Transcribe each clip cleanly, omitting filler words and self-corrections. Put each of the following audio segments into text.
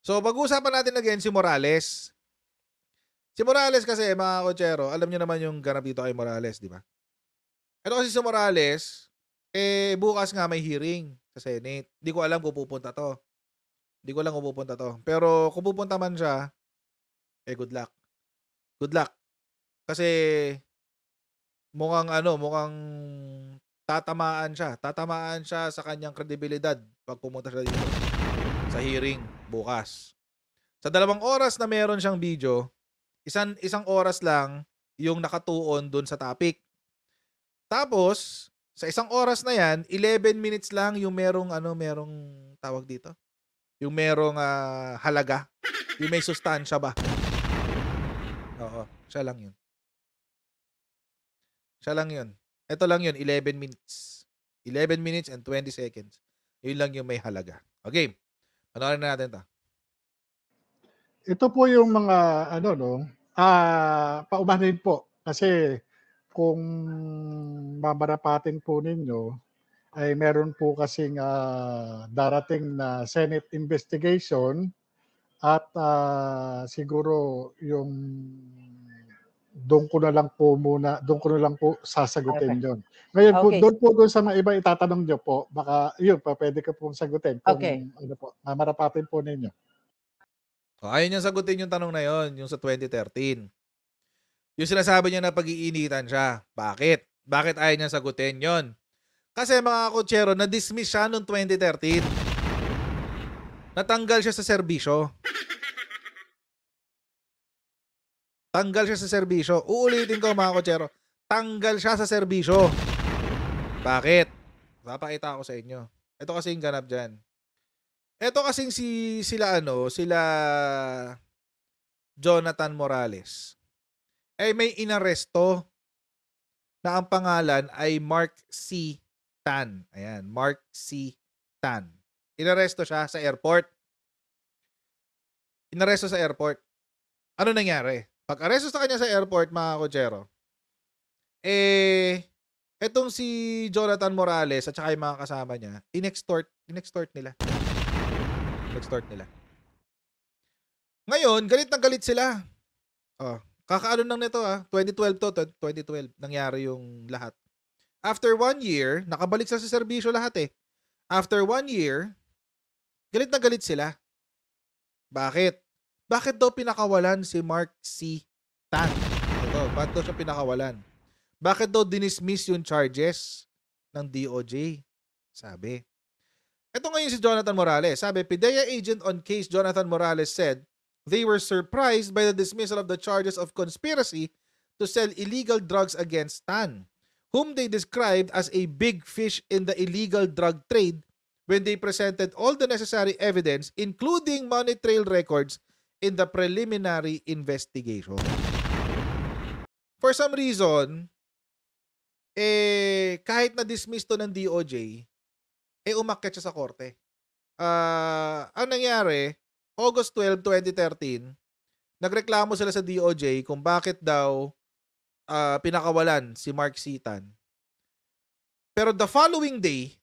So, pag-uusapan natin again si Morales. Si Morales kasi mga kotsero, alam niyo naman yung ganap dito kay Morales, di ba? Ito kasi si Morales, bukas nga may hearing sa Senate. Di ko alam kung pupunta 'to. Di ko alam kung pupunta 'to. Pero kung pupunta man siya, good luck. Good luck. Kasi mukhang mukhang tatamaan siya. Tatamaan siya sa kanyang kredibilidad 'pag pumunta siya dito sa hearing bukas. Sa 2 oras na meron siyang video, isang oras lang yung nakatuon dun sa topic. Tapos, sa 1 oras na yan, 11 minutes lang yung merong tawag dito, yung merong halaga, yung may sustansya ba. Oo, siya lang yun. Siya lang yun. Ito lang yun, 11 minutes. 11 minutes and 20 seconds. Yun lang yung may halaga. Okay, panoorin na natin to. Ito po yung mga paumanhin po. Kasi kung mamarapatin po ninyo, ay meron po kasing darating na Senate investigation at siguro yung doon ko na lang po sasagutin Okay. yon. Ngayon po, Okay. doon sa mga iba itatanong nyo po, baka yun pa pwede ko pong sagutin kung Okay. mamarapatin po ninyo. Ayaw niyang sagutin yung tanong na yon, yung sa 2013. Yung sinasabi niya na pag-iinitan siya. Bakit? Bakit ayaw niyang sagutin yon? Kasi mga kotsero, na-dismiss siya noong 2013. Natanggal siya sa serbisyo. Tanggal siya sa serbisyo. Uulitin ko mga kotsero. Tanggal siya sa serbisyo. Bakit? Papakita ko sa inyo. Ito kasing ganap dyan. Ito kasing sila Jonathan Morales. May inaresto na ang pangalan ay Mark C. Tan. Ayan, Mark C. Tan. Inaresto siya sa airport. Inaresto sa airport. Ano nangyari? Pag-aresto sa kanya sa airport, mga kotsero, etong si Jonathan Morales at saka yung mga kasama niya, inextort nila. Inextort nila. Ngayon, galit na galit sila. Kakaano lang nito 2012 to, 2012 nangyari yung lahat. After 1 year, nakabalik sa serbisyo lahat After 1 year, galit na galit sila. Bakit? Bakit daw pinakawalan si Mark C. Tan? Bakit daw siya pinakawalan? Bakit daw dinismiss yung charges ng DOJ? Sabi. Ito ngayon si Jonathan Morales. Sabi, PIDEA agent on case Jonathan Morales said they were surprised by the dismissal of the charges of conspiracy to sell illegal drugs against Tan, whom they described as a big fish in the illegal drug trade when they presented all the necessary evidence, including money trail records in the preliminary investigation. For some reason, kahit na-dismiss to ng DOJ, umakyat siya sa korte. Ang nangyari, August 12, 2013, nagreklamo sila sa DOJ kung bakit daw pinakawalan si Mark C. Tan. Pero the following day,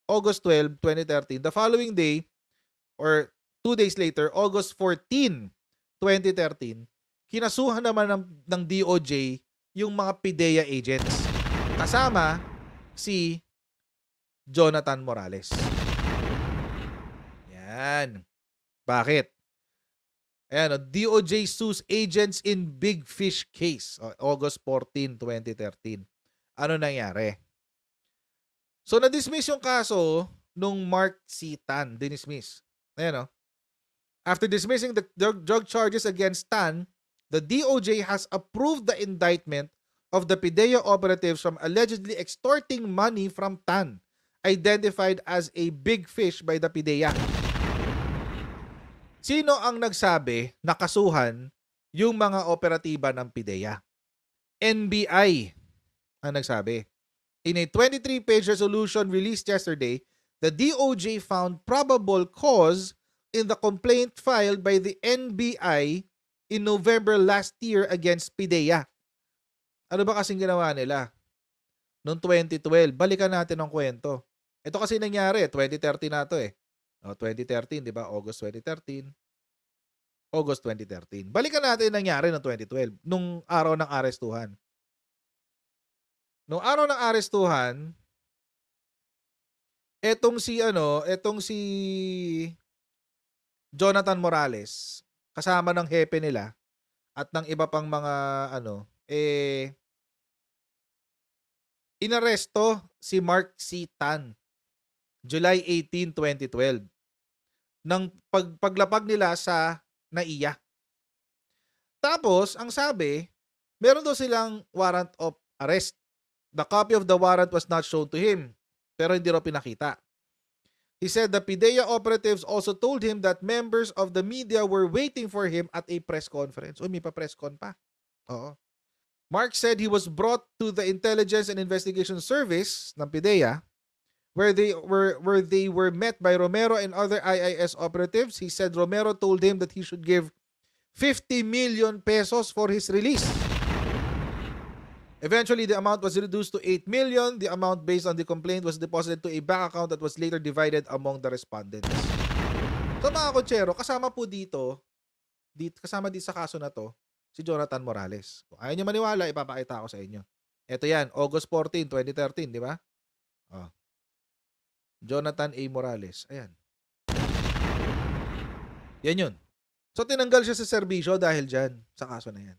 August 12, 2013, the following day, or 2 days later, August 14, 2013, kinasuhan naman ng DOJ yung mga PIDEA agents. Kasama si Jonathan Morales. Yan. Bakit? Ayan, DOJ sues agents in big fish case. August 14, 2013. Ano nangyari? So, na-dismiss yung kaso nung Mark C. Tan. Dinismiss. Ayan After dismissing the drug charges against Tan, the DOJ has approved the indictment of the PIDEA operatives from allegedly extorting money from Tan, identified as a big fish by the PIDEA. Sino ang nagsabi na kasuhan yung mga operatiba ng PIDEA? NBI ang nagsabi. In a 23-page resolution released yesterday, the DOJ found probable cause in the complaint filed by the NBI in November last year against PIDEA. Ano ba kasing ginawa nila? Noong 2012, balikan natin ang kwento. Ito kasi nangyari, 2013 na ito 2013, di ba? August 2013. August 2013. Balikan natin nangyari noong 2012, nung araw ng arestuhan. Nung araw ng arestuhan, etong si Jonathan Morales, kasama ng hepe nila at ng iba pang mga inaresto si Mark C. Tan, July 18, 2012, ng paglapag nila sa NAIA. Tapos, ang sabi, meron daw silang warrant of arrest. The copy of the warrant was not shown to him, pero hindi raw pinakita. He said the PIDEA operatives also told him that members of the media were waiting for him at a press conference. Uy, may pa-press con pa. Oo. Mark said he was brought to the Intelligence and Investigation Service ng PIDEA where they were met by Romero and other IIS operatives. He said Romero told him that he should give 50 million pesos for his release. Eventually, the amount was reduced to 8 million. The amount based on the complaint was deposited to a bank account that was later divided among the respondents. So mga kotsero, kasama dito sa kaso na to, si Jonathan Morales. Kung ayaw niyo maniwala, ipapakita ko sa inyo. Ito yan, August 14, 2013, di ba? Oh. Jonathan A. Morales. Ayan. Yan yun. So tinanggal siya sa serbisyo dahil dyan, sa kaso na yan.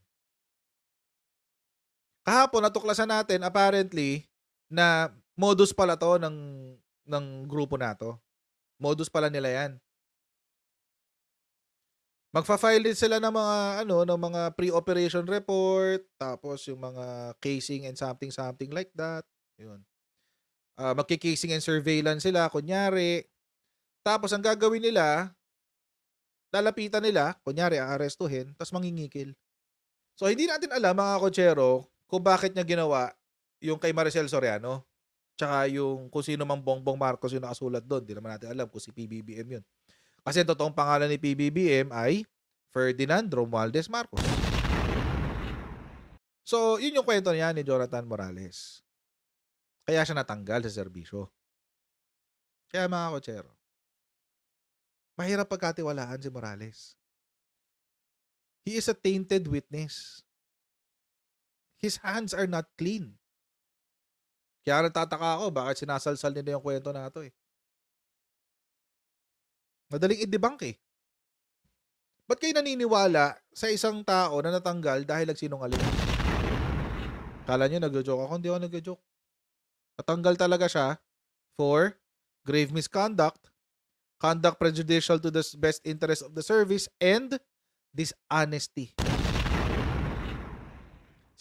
Kahapon, natuklasan natin, apparently, na modus pala to ng grupo na to. Modus pala nila yan. Magfa-file din sila ng mga pre-operation report, tapos yung mga casing and something like that. Yun. Magki-casing and surveillance sila, kunyari. Tapos ang gagawin nila, lalapitan nila, kunyari, aarestuhin, tapos mangingikil. So, hindi natin alam, mga kotsero, kung bakit niya ginawa yung kay Maricel Soriano, tsaka yung kung sino mang Bongbong Marcos yung nakasulat doon. Hindi naman natin alam kung si PBBM yun. Kasi ang totoong pangalan ni PBBM ay Ferdinand Romualdez Marcos. So, yun yung kwento niya ni Jonathan Morales. Kaya siya natanggal sa serbisyo. Kaya mga kotsero, mahirap pagkatiwalaan si Morales. He is a tainted witness. His hands are not clean. Kaya nagtataka ako bakit sinasalsal nila yung kwento na ito eh. Madaling i-debunk eh. Ba't kayo naniniwala sa isang tao na natanggal dahil nagsinungaling? Kala nyo nag-joke ako? Hindi ako nag-joke. Natanggal talaga siya for grave misconduct, conduct prejudicial to the best interest of the service, and dishonesty.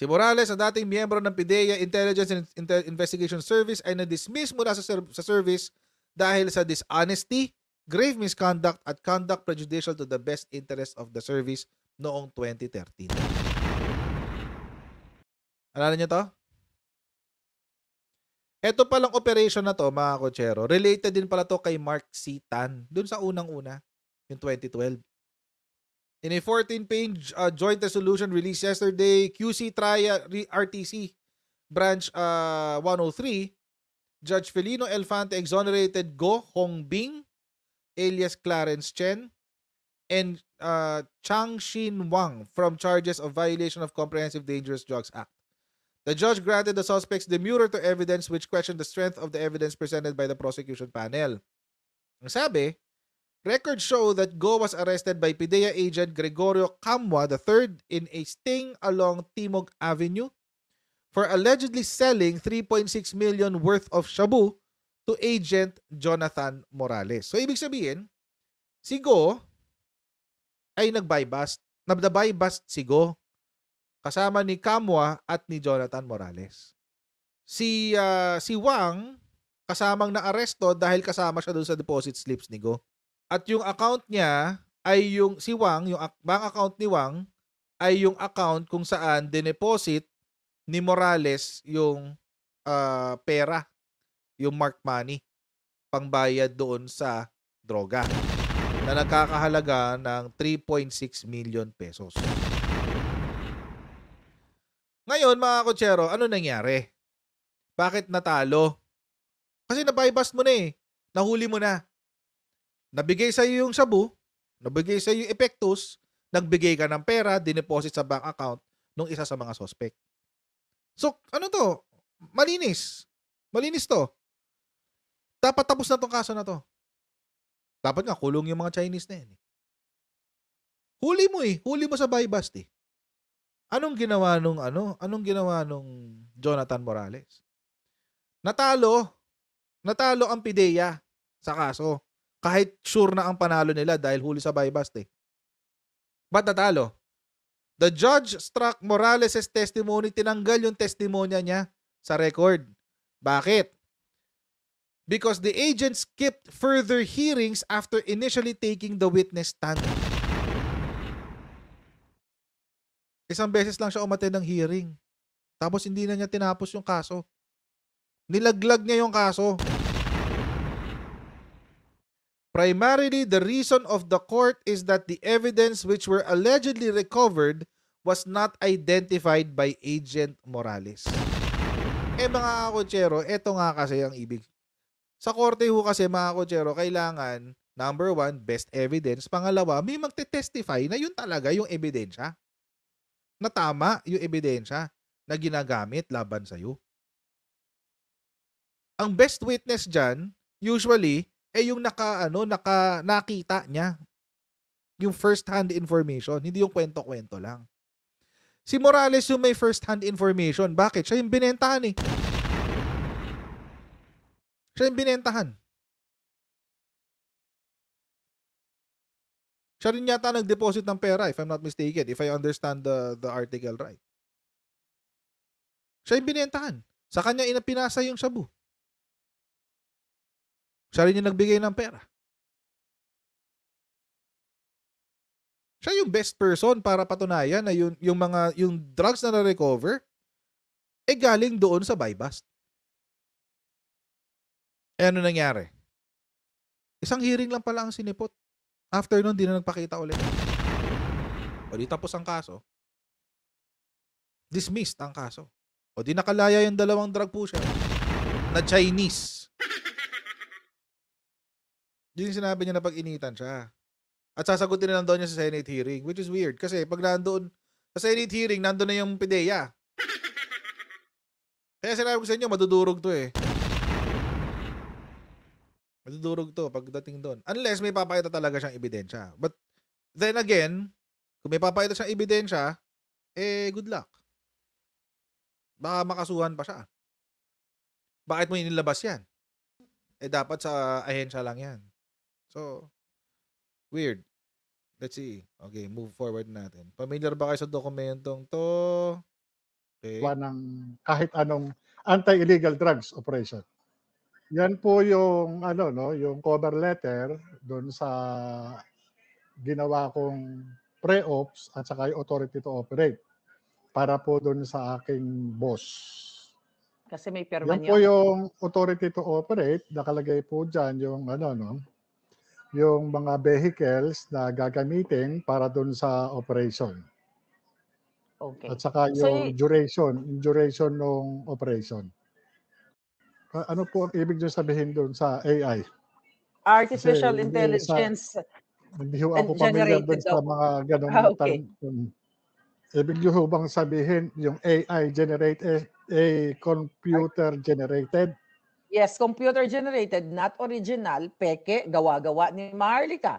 Si Morales, ang dating miyembro ng PIDEA Intelligence and Investigation Service, ay na-dismiss mula sa service dahil sa dishonesty, grave misconduct, at conduct prejudicial to the best interest of the service noong 2013. Alala niyo to? Ito palang operation na to, mga kotsero, related din pala to kay Mark C. Tan, dun sa unang-una, yung 2012. In a 14-page joint resolution released yesterday, QC Tria RTC Branch 103, Judge Felino Elfante exonerated Go Hongbing, alias Clarence Chen, and Changshin Wang from charges of violation of Comprehensive Dangerous Drugs Act. The judge granted the suspects demurrer to evidence which questioned the strength of the evidence presented by the prosecution panel. Ang sabi, records show that Go was arrested by PIDEA agent Gregorio Camua III in a sting along Timog Avenue for allegedly selling 3.6 million worth of shabu to agent Jonathan Morales. So, ibig sabihin, si Go ay nag-buy bust si Go kasama ni Camua at ni Jonathan Morales. Si Wang kasamang na-aresto dahil kasama siya doon sa deposit slips ni Go. At yung account niya ay yung bank account ni Wang ay yung account kung saan dineposit ni Morales yung pera, yung marked money, pangbayad doon sa droga na nagkakahalaga ng 3.6 million pesos. Ngayon, mga kotsero, ano nangyari? Bakit natalo? Kasi na-bypass mo na eh. Nahuli mo na. Nabigay sa iyo yung shabu, nabigay sa iyo yung epektus, nagbigay ka ng pera, dineposit sa bank account nung isa sa mga suspect. So, ano to? Malinis. Malinis to. Dapat tapos na tong kaso na to. Dapat nga, kulong yung mga Chinese na yan. Huli mo eh. Huli mo sa buy bust eh. Anong ginawa nung Jonathan Morales? Natalo ang PIDEA sa kaso. Kahit sure na ang panalo nila dahil huli sa buy bust eh. Ba't natalo? The judge struck Morales' testimony, tinanggal yung testimonya niya sa record. Bakit? Because the agent skipped further hearings after initially taking the witness stand. Isang beses lang siya umattend ng hearing. Tapos hindi na niya tinapos yung kaso. Nilaglag niya yung kaso. Primarily, the reason of the court is that the evidence which were allegedly recovered was not identified by Agent Morales. Mga kakotsero, eto nga kasi ang ibig. Sa korte ho kasi mga kakotsero, kailangan, number 1, best evidence. Pangalawa, may magte-testify na yun talaga yung ebidensya. Na tama yung ebidensya na ginagamit laban sa'yo. Ang best witness dyan, usually, yung nakita niya. Yung first-hand information, hindi yung kwento-kwento lang. Si Morales yung may first-hand information. Bakit? Siya yung binentahan eh. Siya yung binentahan. Siya rin yata nag-deposit ng pera, if I'm not mistaken, if I understand the article right. Siya yung binentahan. Sa kanya pinasa yung shabu. Siya rin yung nagbigay ng pera. Siya yung best person para patunayan na yung drugs na na-recover galing doon sa buy bust. Ano nangyari? Isang hearing lang pala ang sinipot. After nun, di na nagpakita ulit. O di tapos ang kaso. Dismissed ang kaso. O di nakalaya yung dalawang drug pusher na Chinese. Yun yung sinabi niya na pag-initan siya. At sasagutin na lang doon niya sa Senate hearing, which is weird. Kasi pag nandoon sa Senate hearing, nandoon na yung PIDEA. Kaya sinabi ko sa inyo, madudurog to eh. Madudurog to pagdating doon. Unless may papakita talaga siyang ebidensya. But then again, kung may papakita siyang ebidensya, good luck. Baka makasuhan pa siya. Bakit mo inilabas yan? Dapat sa ahensya lang yan. So, weird. Let's see. Okay, move forward natin. Familiar ba kayo sa dokumentong to? Okay. Ng kahit anong anti-illegal drugs operation. Yan po yung yung cover letter doon sa ginawa kong pre-ops at saka yung authority to operate para po doon sa aking boss. Kasi may pirma yan po yung authority to operate, nakalagay po dyan yung yung mga vehicles na gagamitin para doon sa operation. Okay. At saka yung duration ng operation. Ano po ang ibig nyo sabihin doon sa AI? Artificial Intelligence. Hindi ho ako familiar doon sa mga ganong term. Ibig nyo bang sabihin yung AI generated, computer generated? Yes, computer generated, not original, peke, gawa-gawa ni Maharlika.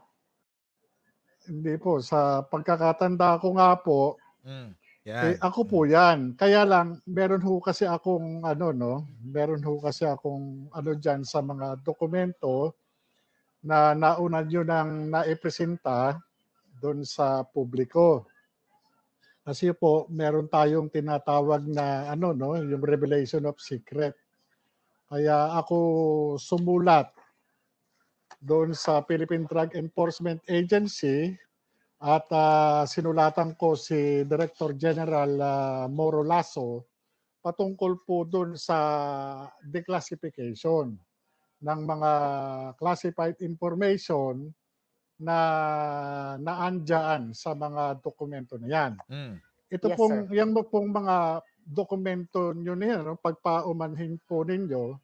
Hindi po, sa pagkakatanda ko nga po, ako po yan. Kaya lang, meron ho kasi akong dyan sa mga dokumento na nauna nyo nang naipresenta doon sa publiko. Kasi po, meron tayong tinatawag na yung revelation of secret. Kaya ako sumulat doon sa Philippine Drug Enforcement Agency at sinulatan ko si Director General Moro Lasso patungkol po doon sa declassification ng mga classified information na naandyan sa mga dokumento na yan. Ito yan pong mga dokumento nyo na yan, pagpaumanhin po ninyo,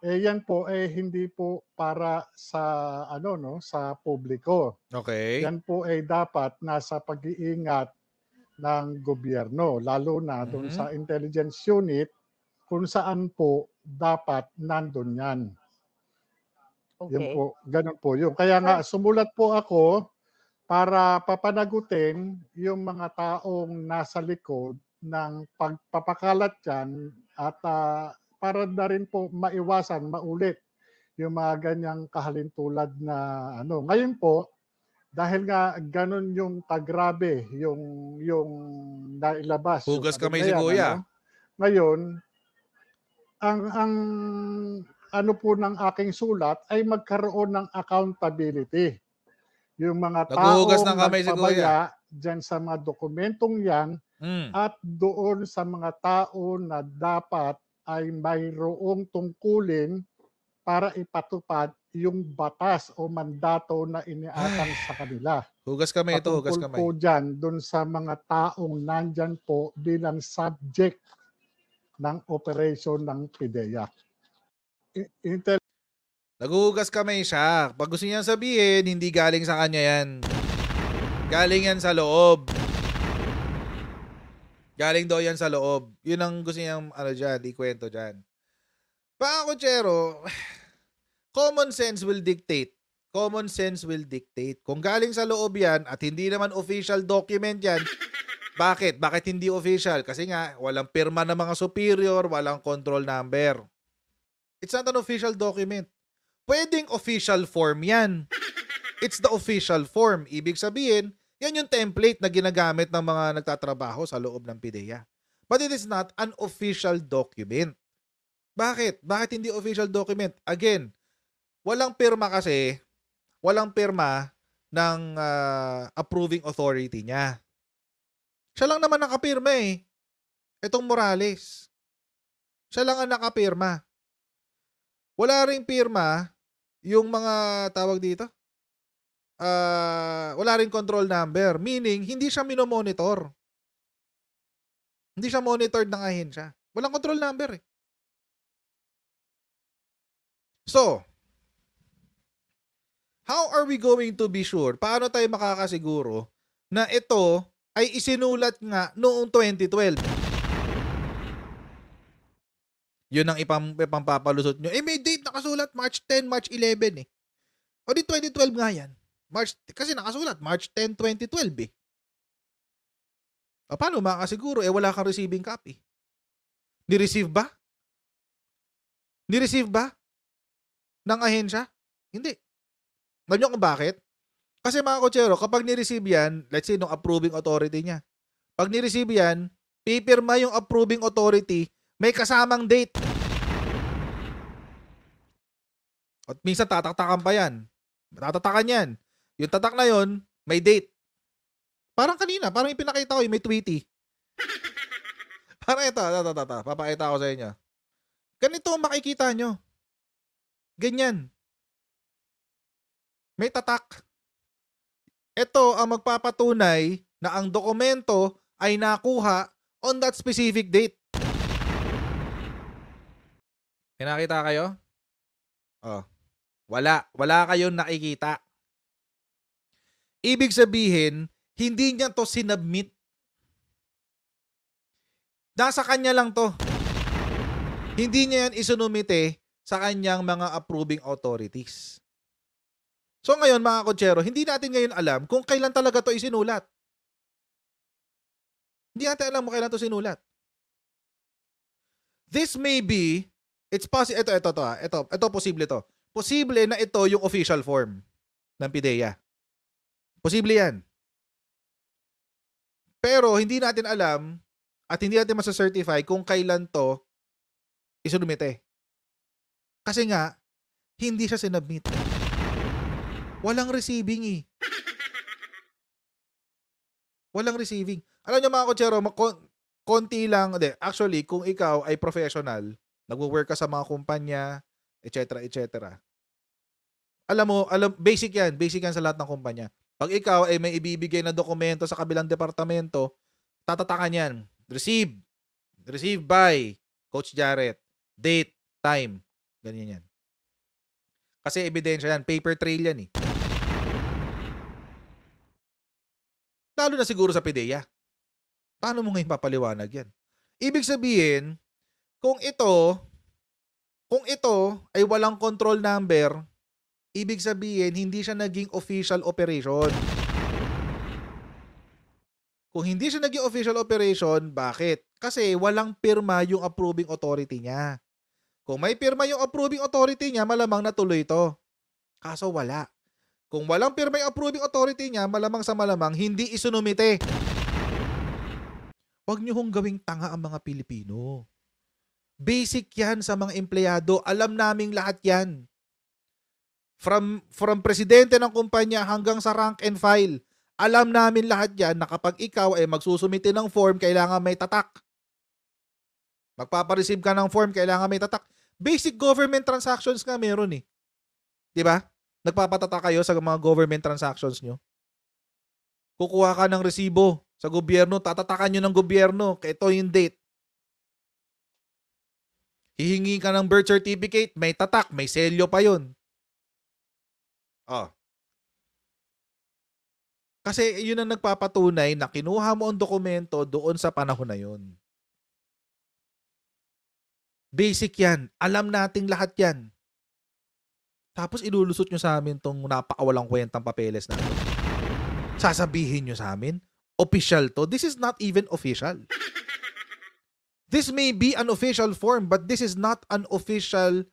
yan po hindi po para sa ano no, sa publiko. Okay. Yan po ay dapat nasa pag-iingat ng gobyerno, lalo na doon Mhm. sa intelligence unit kung saan po dapat nandun yan. Yun Okay. po, ganun po yun. Kaya nga sumulat po ako para papanagutin yung mga taong nasa likod ng pagpapakalat yan at para na rin po maiwasan, maulit yung mga ganyang kahalintulad na ano. Ngayon po, dahil nga ganun yung kagrabe yung nailabas yung Hugas sabi kamay na si yan, Kuya. ano. Ngayon, ang ano po ng aking sulat ay magkaroon ng accountability. Yung mga Naghuhugas ng taong kamay si Kuya. nagpabaya diyan sa mga dokumentong yan Mm. at doon sa mga tao na dapat ay mayroong tungkulin para ipatupad yung batas o mandato na iniatang sa kanila. Hugas kamay ito, hugas Patungkol po kamay. dyan doon sa mga taong nandyan po bilang subject ng operation ng PIDEA. Naghuhugas kamay siya. Pag gusto niyang sabihin, hindi galing sa kanya yan. Galing yan sa loob. Galing daw yan sa loob. Yun ang gusto niyang ikwento dyan. Mga kutsero, common sense will dictate. Common sense will dictate. Kung galing sa loob yan at hindi naman official document yan, bakit? Bakit hindi official? Kasi nga, walang pirma ng mga superior, walang control number. It's not an official document. Pwedeng official form yan. It's the official form. Ibig sabihin, yan yung template na ginagamit ng mga nagtatrabaho sa loob ng PIDEA. But it is not an official document. Bakit? Bakit hindi official document? Again, walang pirma kasi, walang pirma ng approving authority niya. Siya lang naman nakapirma eh. Itong Morales. Siya lang ang nakapirma. Wala ring pirma yung mga tawag dito. Wala ring control number. Meaning, hindi siya minomonitor. Hindi siya monitored ng ahensya. Walang control number eh. So, how are we going to be sure? Paano tayo makakasiguro na ito ay isinulat nga noong 2012? Yun ang ipampapalusot nyo. May date nakasulat, March 10, March 11 eh. O di 2012 nga yan. Kasi nakasulat, March 10, 2012 eh. O paano makakasiguro? Wala kang receiving copy. Ni-receive ba? Ni-receive ba? Ng ahensya? Hindi. Alam nyo kung bakit? Kasi mga kutsero, kapag ni-receive yan, let's say, nung approving authority niya, pag ni-receive yan, pipirma yung approving authority, may kasamang date. At minsan tataktakan pa yan. Tatatakan yan. Yung tatak na yon, may date. Parang kanina, parang yung pinakita ko, may tweety. Parang ito. Papakita ko sa inyo. Ganito ang makikita nyo. Ganyan. May tatak. Ito ang magpapatunay na ang dokumento ay nakuha on that specific date. Pinakita kayo? Oh. Wala kayong nakikita. Ibig sabihin, hindi niya to sinubmit. Nasa kanya lang to. Hindi niya yan isunumite sa kanyang mga approving authorities. So ngayon mga kutsero, hindi natin ngayon alam kung kailan talaga to isinulat. Hindi natin alam kung kailan to sinulat. This may be, ito posible to. Posible na ito yung official form ng PIDEA. Posible yan. Pero hindi natin alam at hindi natin masa-certify kung kailan to isunumite. Kasi nga, hindi siya sinubmit. Walang receiving eh. Walang receiving. Alam niyo mga kutsero, konti lang, actually, kung ikaw ay professional, nagwo-work ka sa mga kumpanya, etc. Basic yan sa lahat ng kumpanya. Pag ikaw ay may ibibigay na dokumento sa kabilang departamento, tatatakan yan. Received by Coach Jarrett. Date, time. Ganyan yan. Kasi ebidensya yan. Paper trail yan eh. Lalo na siguro sa PIDEA. Paano mo ngayon papaliwanag yan? Ibig sabihin, kung ito ay walang control number, ibig sabihin, hindi siya naging official operation. Kung hindi siya naging official operation, bakit? Kasi walang pirma yung approving authority niya. Kung may pirma yung approving authority niya, malamang natuloy ito. Kaso wala. Kung walang pirma yung approving authority niya, malamang sa malamang, hindi isunumite. Huwag niyo hong gawing tanga ang mga Pilipino. Basic yan sa mga empleyado. Alam naming lahat yan. From presidente ng kumpanya hanggang sa rank and file. Alam namin lahat yan na kapag ikaw ay magsusumite ng form, kailangan may tatak. Magpapareceive ka ng form, kailangan may tatak. Basic government transactions nga meron eh. Diba? Nagpapatatak kayo sa mga government transactions nyo. Kukuha ka ng resibo sa gobyerno, tatatakan nyo ng gobyerno, ito yung date. Hihingi ka ng birth certificate, may tatak, may selyo pa yun. Oh. Kasi yun ang nagpapatunay na kinuha mo ang dokumento doon sa panahon na yun. Basic yan. Alam nating lahat yan. Tapos ilulusot nyo sa amin tong napakawalang kwentang papeles na ito. Sasabihin nyo sa amin, official to. This is not even official. This may be an official form, but this is not an official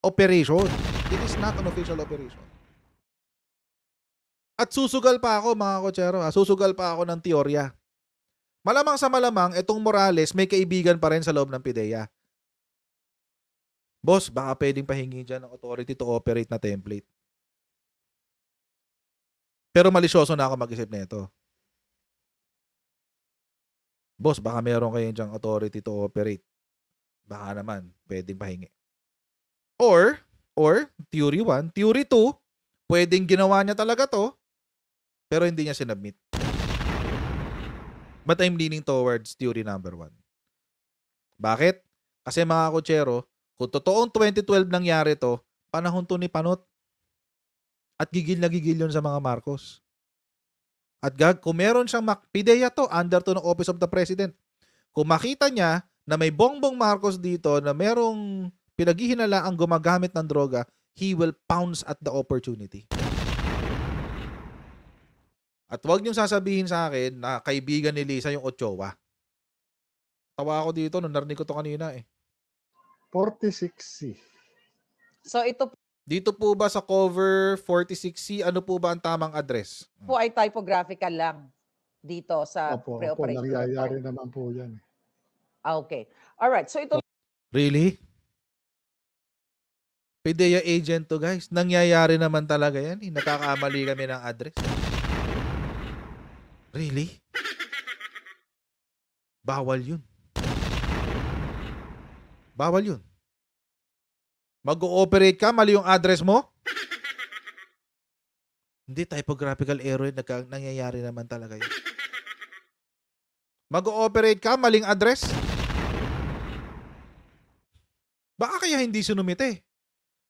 operation. It is not an official operation. At susugal pa ako, mga kotsero. Susugal pa ako ng teorya. Malamang sa malamang, itong Morales may kaibigan pa rin sa loob ng PIDEA. Boss, baka pwedeng pahingi dyan ng authority to operate na template. Pero malisyoso na ako mag-isip na ito. Boss, baka meron kayo dyang authority to operate. Baka naman, pwedeng pahingi. Or, theory 1, theory 2, pwedeng ginawa niya talaga to, pero hindi niya sinubmit. But I'm leaning towards theory number 1. Bakit? Kasi mga kotsero, kung totoong 2012 nangyari to, panahon to ni Panot. At gigil na gigil yun sa mga Marcos. At kung meron siyang PIDEA to, under to ng Office of the President. Kung makita niya na may Bongbong Marcos dito na merong pinaghihinala ang gumagamit ng droga, he will pounce at the opportunity. At huwag niyong sasabihin sa akin na kaibigan ni Lisa yung Ochoa. Tawa ako dito nung narinig ko to kanina eh. 46C. So ito Dito po ba sa cover 46C, ano po ba ang tamang address? po ay typographical lang dito sa Opo, pre-operation. nangyayari naman po yan. Okay. Alright. So ito Really? PIDEA agent to guys. Nangyayari naman talaga yan. Nakakamali kami ng address. Really? Bawal yun. Bawal yun. Mag-ooperate ka, mali yung address mo? Hindi, typographical error nangyayari naman talaga yun. Mag-ooperate ka, maling address? Baka kaya hindi sinumite.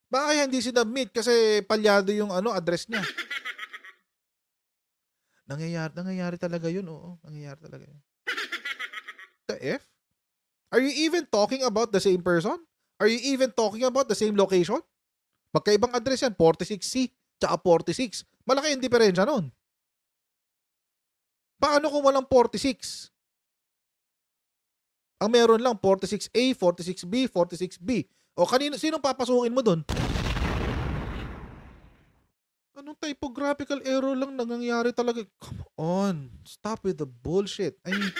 Baka kaya hindi sinubmit kasi palyado yung address niya. Nangyayari talaga yun, oo. Nangyayari talaga yun. The F? Are you even talking about the same person? Are you even talking about the same location? Magkaibang address yan, 46C tsaka 46. Malaki yung diferensya nun. Paano kung walang 46? Ang meron lang 46A, 46B, 46B. O sinong papasukin mo dun? Anong typographical error lang nangyayari talaga? Come on. Stop with the bullshit. I mean,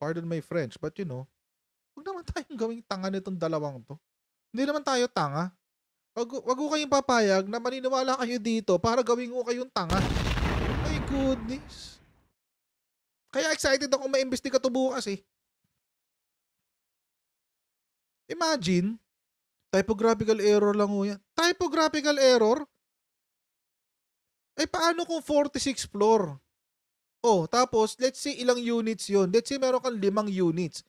pardon my French, but huwag naman tayong gawing tanga nitong dalawang to. Hindi naman tayo tanga. Wag ko kayong papayag na maniniwala kayo dito para gawin ko kayong tanga. My goodness. Kaya excited ako maimbestiga to bukas eh. Imagine, typographical error lang ho yan. Typographical error? Eh paano kung 46th floor? Oh, tapos let's say ilang units 'yon. Let's say meron kang 5 units.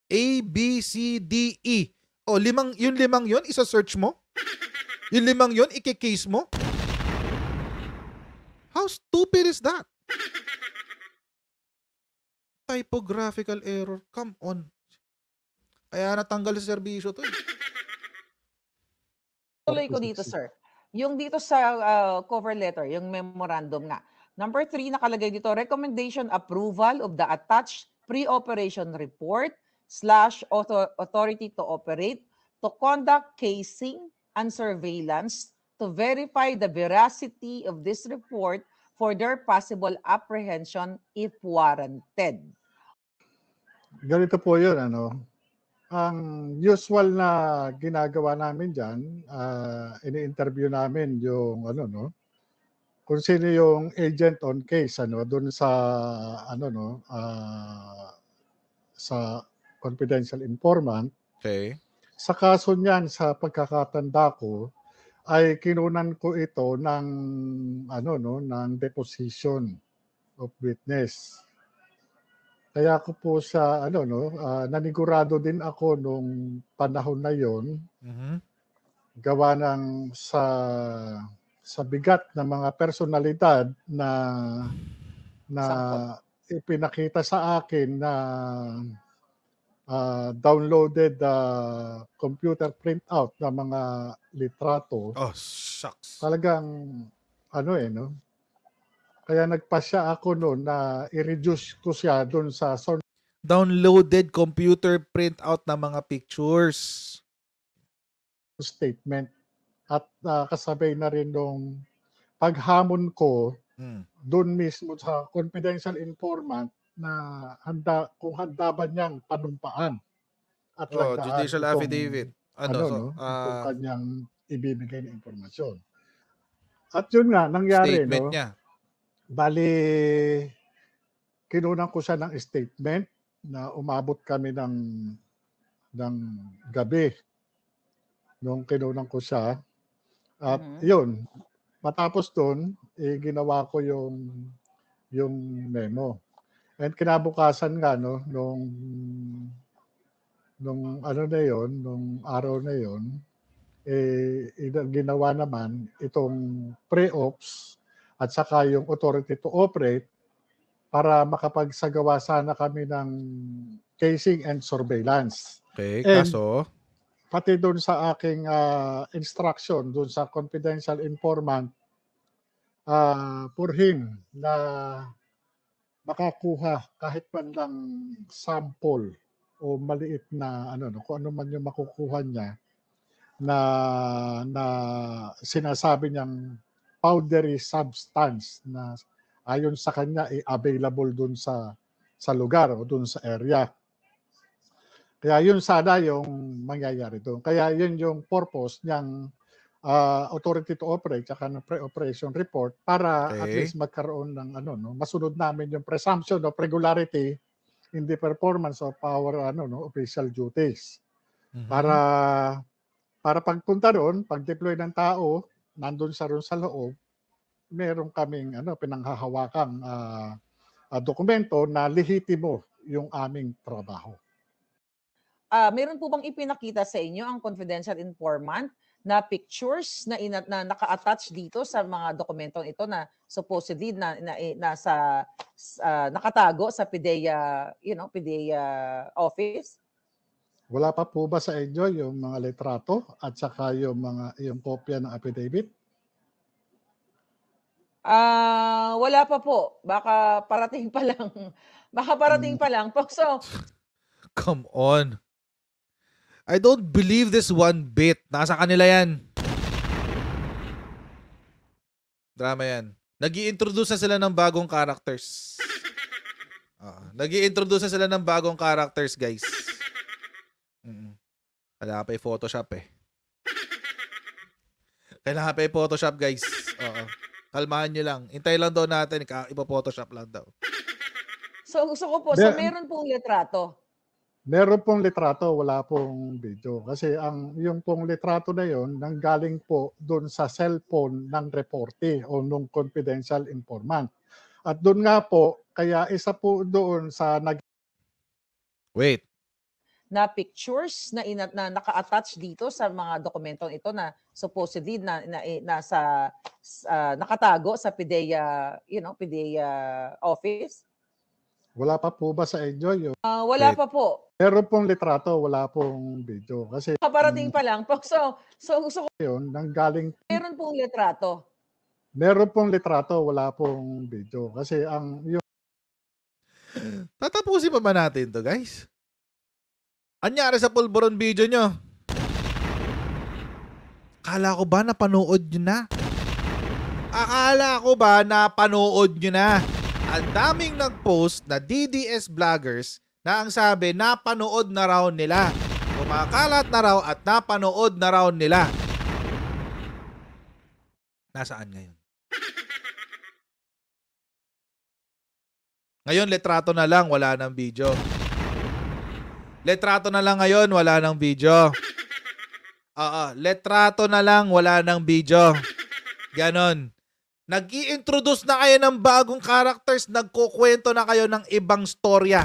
A, B, C, D, E. Oh, yung limang 'yon isa-search mo? Yung 5 'yon i-case mo? How stupid is that? Typographical error. Come on. Kaya natanggal sa serbisyo to. Tuloy ko dito, sir. Yung dito sa cover letter, yung memorandum nga. Number 3, nakalagay dito, recommendation approval of the attached pre-operation report / authority to operate, to conduct casing and surveillance, to verify the veracity of this report for their possible apprehension if warranted. Ganito po yun, ang usual na ginagawa namin dyan, ini-interview namin yung kung sino yung agent on case doon sa sa confidential informant. Okay. Sa kaso niyan, sa pagkakatanda ko, ay kinunan ko ito ng ng deposition of witness. Kaya ko po sa nanigurado din ako nung panahon na yon, gawa ng sa bigat ng mga personalidad na ipinakita sa akin na downloaded computer printout ng mga litrato. Oh, shucks. Talagang kaya nagpasya ako noon na i-reduce ko siya doon sa Downloaded computer printout ng mga pictures. Statement. At kasabay na rin nung paghamon ko doon mismo sa confidential informant na kung handa ba niyang panumpaan at lagdaan judicial affidavit. itong kanyang ibibigay na impormasyon. At yun nga, nangyari, statement niya. Bali, kinunan ko siya ng statement na umabot kami ng gabi nung kinunan ko siya. At yun, matapos doon, ginawa ko yung memo. And kinabukasan nga, nung araw na yon, ginawa naman itong pre-ops at saka yung authority to operate para makapagsagawa sana kami ng casing and surveillance. Okay, and kaso? Pati doon sa aking instruction, doon sa confidential informant, for him na makakuha kahit man lang sample o maliit na kung ano man yung makukuha niya na sinasabi niyang powdery substance na ayon sa kanya available dun sa lugar o dun sa area. Kaya yun sana yung mangyayari doon. Kaya yun yung purpose niyang authority to operate at ng pre-operation report para at least magkaroon ng masunod namin yung presumption of regularity in the performance of our official duties. Para pagpunta doon, pag-deploy ng tao, nandun sa loob, meron kaming pinanghahawakang dokumento na lehitimo yung aming trabaho. Meron po bang ipinakita sa inyo ang confidential informant na pictures na naka-attach dito sa mga dokumentong ito na supposedly nasa nakatago sa PDEA, PDEA office? Wala pa po ba sa inyo yung mga litrato at saka yung kopya ng affidavit? Wala pa po. Baka parating pa lang. So, come on. I don't believe this one bit. Nasa kanila yan. Drama yan. Nag-i-introduce na sila ng bagong characters. Nag-i-introduce na sila ng bagong characters, guys. Kailangan pa i-Photoshop Kailangan pa i-Photoshop, guys. Kalmahan nyo lang. Hintay lang daw natin. Ipo-Photoshop lang daw. So gusto ko po. So meron pong litrato. Meron pong litrato, wala pong video. Kasi yung pong litrato na yon nanggaling po doon sa cellphone ng reportee o nung confidential informant. At doon nga po, kaya isa po doon sa Wait. na pictures na, na naka-attach dito sa mga dokumentong ito na supposedly nasa nakatago sa PIDEA, PIDEA office? Wala pa po ba sa inyo yun? Wala Wait. pa po. Meron pong litrato, wala pong video. Kasi Kaparating pa lang. So yun, nanggaling, meron pong litrato. meron pong litrato, wala pong video. Kasi yung Tatapusin pa ba natin to, guys? Anyari sa pulburon video nyo? Akala ko ba napanood nyo na? Akala ko ba napanood nyo na? Ang daming nag-post na DDS vloggers na ang sabi napanood na raw nila. Kumakalat na raw at napanood na raw nila. Nasaan ngayon? Ngayon, litrato na lang, wala nang video. Litrato na lang ngayon, wala nang video. Litrato na lang, wala nang video. Ganon. Nag-i-introduce na kayo ng bagong characters, nagkukwento na kayo ng ibang storya.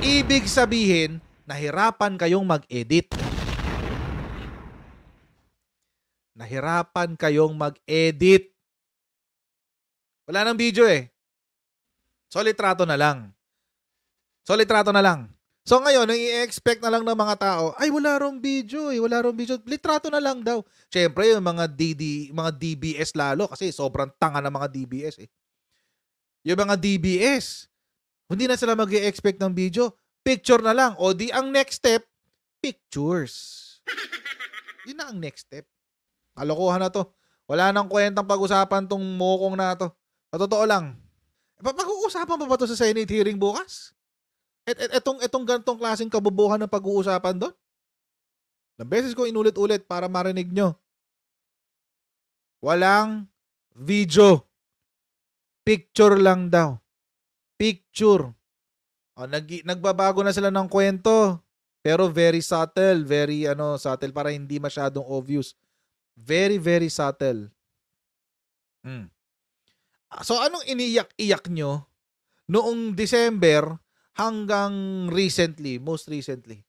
Ibig sabihin, nahirapan kayong mag-edit. Nahirapan kayong mag-edit. Wala nang video eh. So, litrato na lang. So ngayon, i-expect na lang ng mga tao, ay wala rong video eh, wala rong video. Litrato na lang daw. Syempre yung mga DBS lalo kasi sobrang tanga ng mga DBS eh. Yung mga DBS, hindi na sila mag-i-expect ng video, picture na lang. O di ang next step, pictures. Yun na ang next step. Kalokohan na to. Wala nang kwentang pag-usapan tong mokong na to. Totoo lang. Pag-uusapan pa ba to sa Senate hearing bukas? Etong ganitong klaseng kabubuhan ng pag-uusapan doon? Ilang beses ko inulit-ulit para marinig nyo. Walang video. Picture lang daw. Picture. Nagbabago na sila ng kwento. Pero very subtle. Very subtle para hindi masyadong obvious. Very, very subtle. So anong iniyak-iyak nyo noong December hanggang recently, most recently?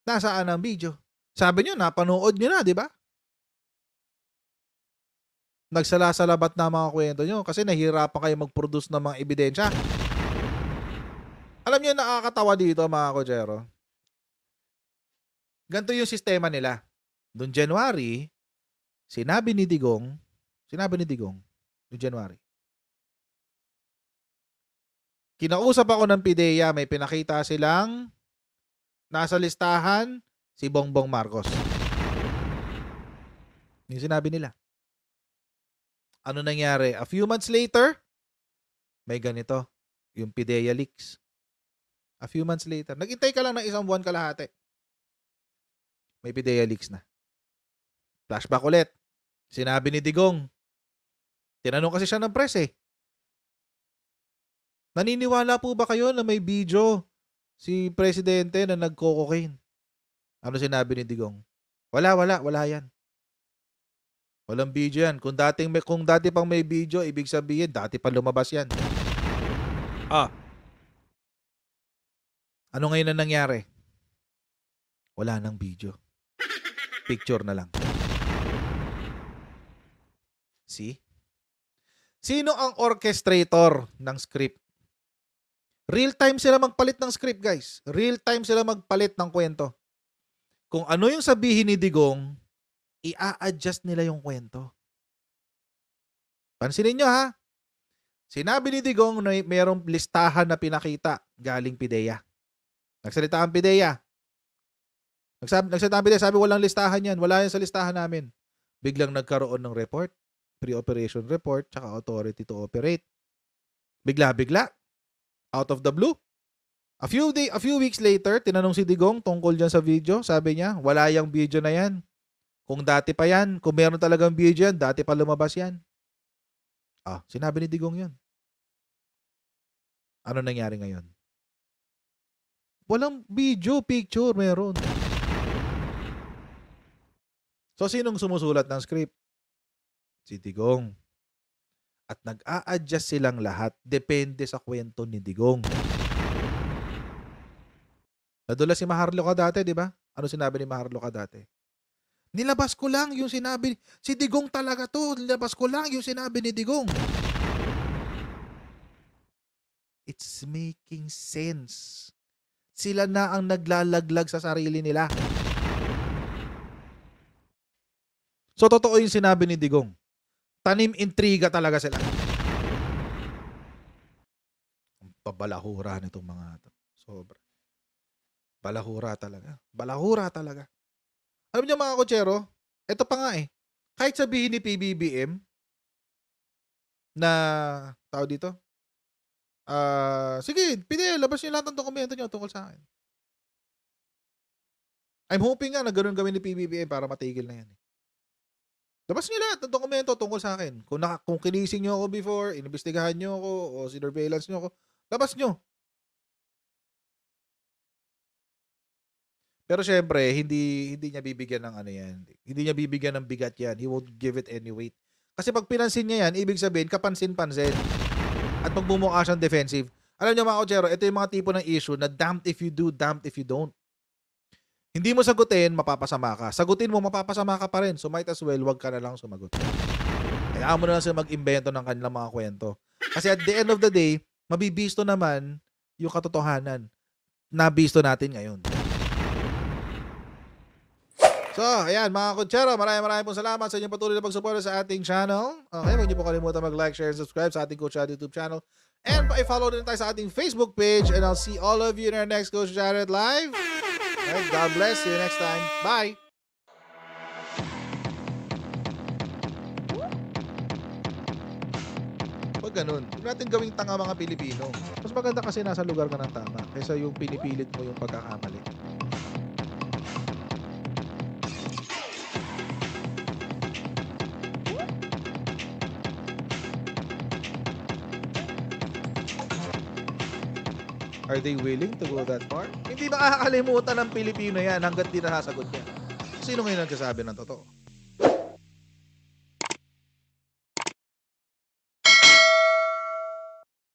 Nasaan ang video? Sabi nyo, napanood nyo na, di ba? Nagsala-salabat na mga kwento nyo kasi nahihirapan kayo mag-produce ng mga ebidensya. Alam nyo, nakakatawa dito mga kochero. Ganito yung sistema nila. Noong January, sinabi ni Digong, noong January, kinausap ako ng PIDEA, may pinakita silang nasa listahan si Bongbong Marcos. Yung sinabi nila. Ano nangyari? A few months later, may ganito, yung PIDEA leaks. A few months later, naghintay ka lang ng isang buwan kalahati. May PIDEA leaks na. Flashback ulit. Sinabi ni Digong. Tinanong kasi siya ng press eh. Naniniwala po ba kayo na may video si presidente na nagko-cocaine? Ano sinabi ni Digong? Wala yan. Walang video yan. Kung dati pang may video, ibig sabihin, dati pa lumabas yan. Ano ngayon na nangyari? Wala nang video. Picture na lang. See? Sino ang orchestrator ng script? Real time sila magpalit ng script, guys. Real time sila magpalit ng kwento. Kung ano yung sabihin ni Digong, i-a-adjust nila yung kwento. Pansinin nyo ha. Sinabi ni Digong na mayroong listahan na pinakita galing PIDEA. Nagsalita ang PIDEA. Nagsalita ang PIDEA, sabi walang listahan yan. Wala yan sa listahan namin. Biglang nagkaroon ng report, pre-operation report, tsaka authority to operate. Bigla-bigla. Out of the blue. A few weeks later, tinanong si Digong tungkol dyan sa video. Sabi niya, wala yung video na yan. Kung dati pa yan, kung meron talagang video yan, dati pa lumabas yan. Sinabi ni Digong yun. Ano nangyari ngayon? Walang video, picture, meron. So, sinong sumusulat ng script? Si Digong. At nag-a-adjust silang lahat. Depende sa kwento ni Digong. Nadula si Maharlika dati, di ba? Ano sinabi ni Maharlika dati? Nilabas ko lang yung sinabi. Si Digong talaga to. Nilabas ko lang yung sinabi ni Digong. It's making sense. Sila na ang naglalaglag sa sarili nila. So, totoo yung sinabi ni Digong. Tanim intriga talaga sila. Ang pabalahura nitong mga ito. Sobra. Balahura talaga. Balahura talaga. Alam niyo mga kotsero, ito pa nga eh. Kahit sabihin ni PBBM na, tao dito, sige, pwede, labas niyo lahat ng dokumento niyo tungkol sa akin. I'm hoping nga na ganoon gawin ni PBBM para matigil na yan. Labas niyo lahat ng dokumento tungkol sa akin. Kung kinising niyo ako before, inimbestigahan niyo ako, o sinurveillance niyo ako, labas niyo. Pero syempre, hindi niya bibigyan ng ano yan. Hindi niya bibigyan ng bigat yan. He won't give it any weight. Kasi pag pinansin niya yan, ibig sabihin, kapansin-pansin. At magmumukha siyang defensive. Alam niyo mga kotsero, ito yung mga tipo ng issue na damned if you do, damned if you don't. Hindi mo sagutin, mapapasama ka. Sagutin mo, mapapasama ka pa rin. So might as well, wag ka na lang sumagot. Kaya mo na lang sila mag-imbento ng kanilang mga kwento. Kasi at the end of the day, mabibisto naman yung katotohanan. Nabisto natin ngayon. So, ayan mga kotsero, maraming pong salamat sa inyong patuloy na pagsuporta sa ating channel. Okay, huwag niyo po kalimutan mag-like, share, and subscribe sa ating Coach Jared YouTube channel. And pa-follow din tayo sa ating Facebook page. And I'll see all of you in our next Coach Jared Live. Alright, God bless. See you next time. Bye! Pag ganun, huwag natin gawing tanga mga Pilipino. Mas maganda kasi nasa lugar ka ng tama kaysa yung pinipilit mo yung pagkakamali. Are they willing to go that far? Hindi makakalimutan ng Pilipino yan hanggat di nasasagot niya. Sino ngayon nagsasabi ng totoo?